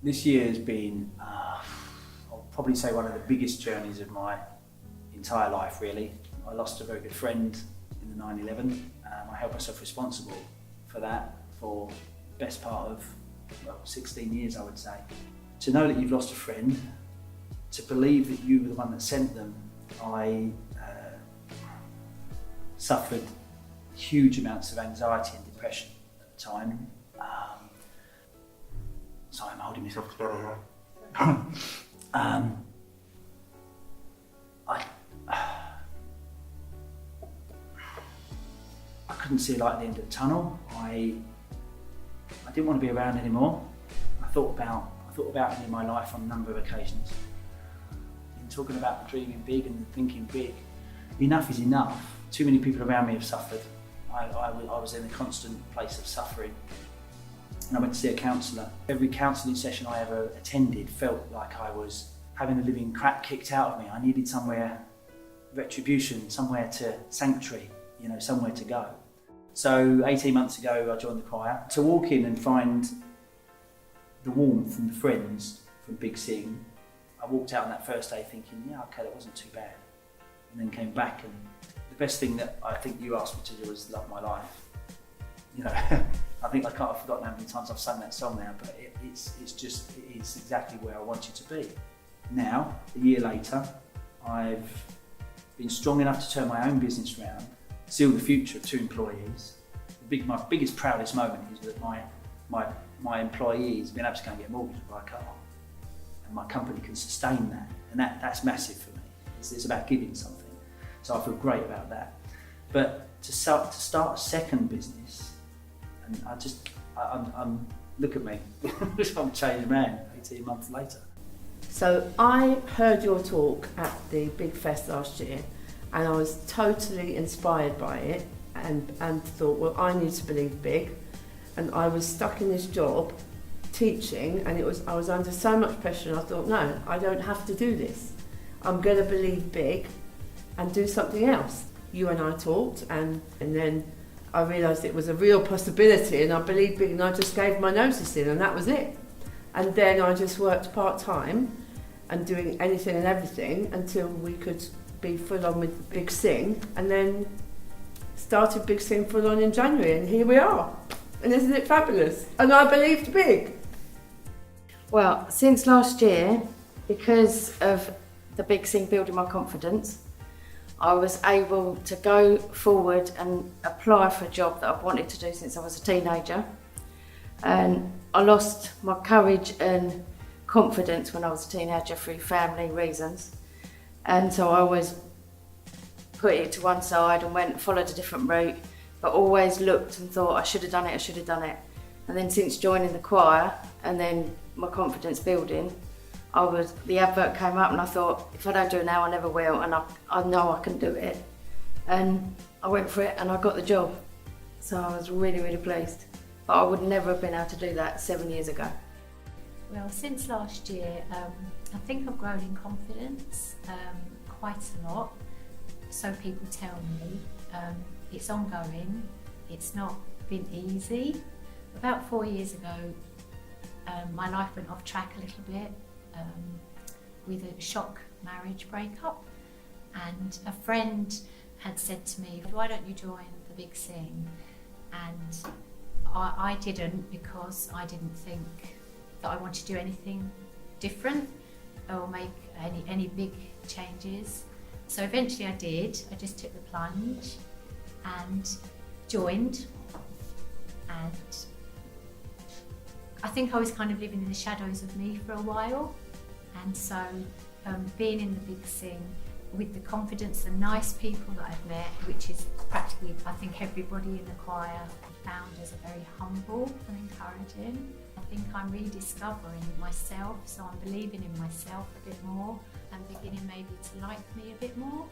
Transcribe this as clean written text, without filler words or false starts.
This year has been, I'll probably say, one of the biggest journeys of my entire life, really. I lost a very good friend in the 9/11. I held myself responsible for that for the best part of 16 years, I would say. To know that you've lost a friend, to believe that you were the one that sent them, I suffered huge amounts of anxiety and depression at the time. Sorry, I'm holding myself together here. I couldn't see a light at the end of the tunnel. I didn't want to be around anymore. I thought about it in my life on a number of occasions. In talking about dreaming big and thinking big, enough is enough. Too many people around me have suffered. I was in a constant place of suffering. And I went to see a counsellor. Every counselling session I ever attended felt like I was having the living crap kicked out of me. I needed somewhere, retribution, somewhere to sanctuary, somewhere to go. So 18 months ago I joined the choir. To walk in and find the warmth and the friends from Big Sing, I walked out on that first day thinking, yeah, okay, that wasn't too bad. And then came back, and the best thing that I think you asked me to do was love my life. I think I've forgotten how many times I've sung that song now, but it is exactly where I want you to be. Now, a year later, I've been strong enough to turn my own business around, seal the future of 2 employees. My biggest, proudest moment is that my employees have been able to go and get a mortgage and buy a car, and my company can sustain that, and that's massive for me. It's about giving something, so I feel great about that. But to start a second business, and I'm look at me, I'm a changed man 18 months later. So I heard your talk at the Big Fest last year, and I was totally inspired by it, and thought, well, I need to believe big. And I was stuck in this job teaching, and I was under so much pressure, and I thought, no, I don't have to do this. I'm going to believe big and do something else. You and I talked, and then I realised it was a real possibility, and I believed big, and I just gave my notice in, and that was it. And then I just worked part-time and doing anything and everything until we could be full on with Big Sing, and then started Big Sing full on in January, and here we are. And isn't it fabulous? And I believed big. Well, since last year, because of the Big Sing building my confidence, I was able to go forward and apply for a job that I've wanted to do since I was a teenager. And I lost my courage and confidence when I was a teenager through family reasons. And so I always put it to one side and followed a different route, but always looked and thought, I should have done it. And then since joining the choir and then my confidence building, the advert came up, and I thought, if I don't do it now, I never will, and I know I can do it. And I went for it, and I got the job. So I was really, really pleased. But I would never have been able to do that 7 years ago. Well, since last year, I think I've grown in confidence quite a lot. So people tell me. It's ongoing. It's not been easy. About 4 years ago, my life went off track a little bit. With a shock marriage breakup, and a friend had said to me, why don't you join the Big Sing? And I didn't, because I didn't think that I wanted to do anything different or make any big changes. So eventually I did. I just took the plunge and joined, and I think I was kind of living in the shadows of me for a while. And so being in the Big Sing with the confidence and nice people that I've met, which is practically, I think, everybody in the choir, founders are very humble and encouraging. I think I'm rediscovering myself, so I'm believing in myself a bit more and beginning maybe to like me a bit more.